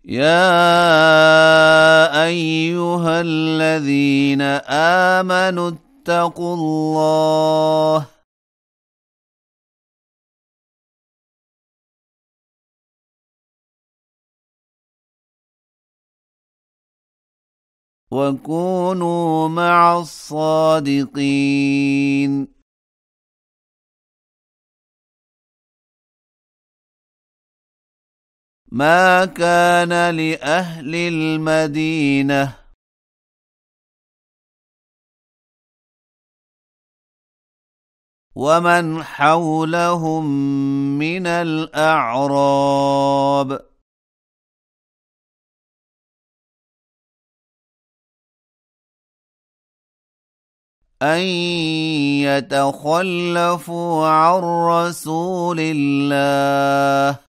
يا أيها الذين آمنوا اتقوا الله وكونوا مع الصادقين. ما كان لأهل المدينة ومن حولهم من الأعراب أن يتخلفوا عن رسول الله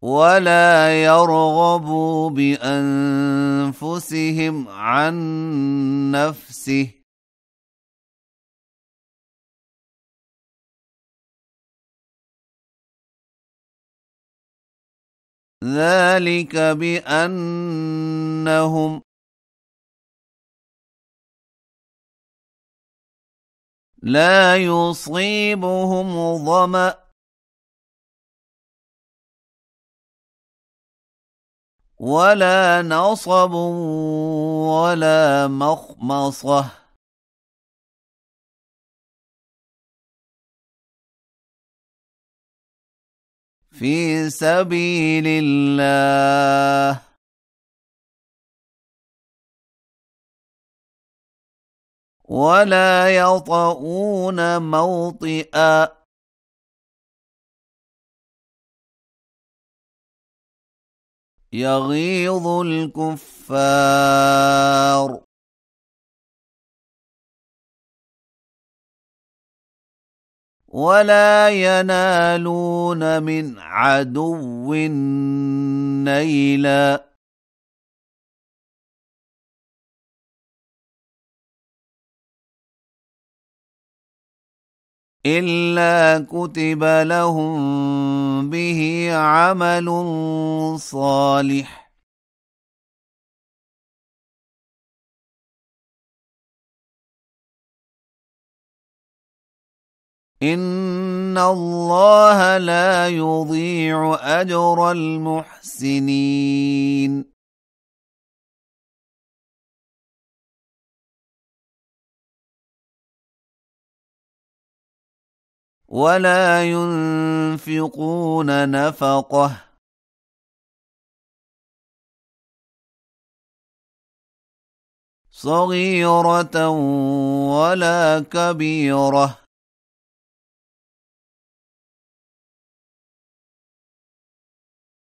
ولا يرغبوا بأنفسهم عن نفسه ذلك بأنهم لا يصيبهم ظمأ ولا نصب ولا مخمصة في سبيل الله ولا يطؤون موطئا يغيظ الكفار ولا ينالون من عدو نيلا إلا كتب لهم به عمل صالح إن الله لا يضيع أجر المحسنين ولا ينفقون نفقة صغيرة ولا كبيرة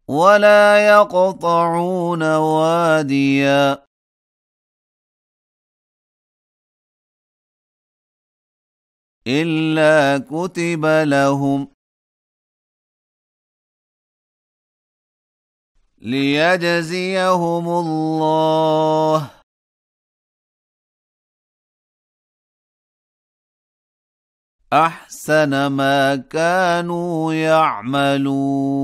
ولا يقطعون واديا إلا كتب لهم ليجزيهم الله أحسن ما كانوا يعملون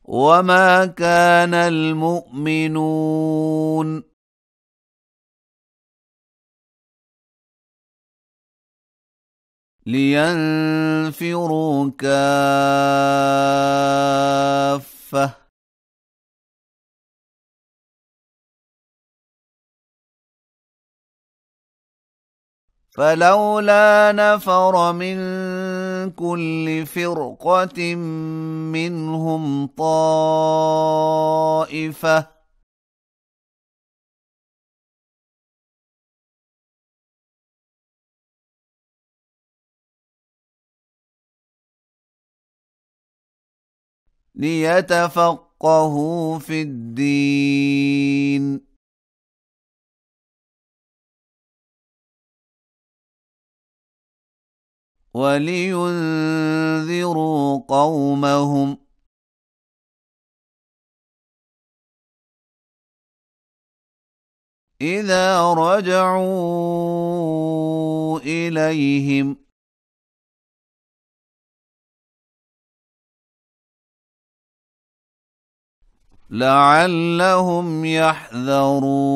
وما كان المؤمنون لينفروا كافة فلولا نفر من كل فرقة منهم طائفة ليتفقهوا في الدين ولينذروا قومهم إذا رجعوا إليهم لعلهم يحذرون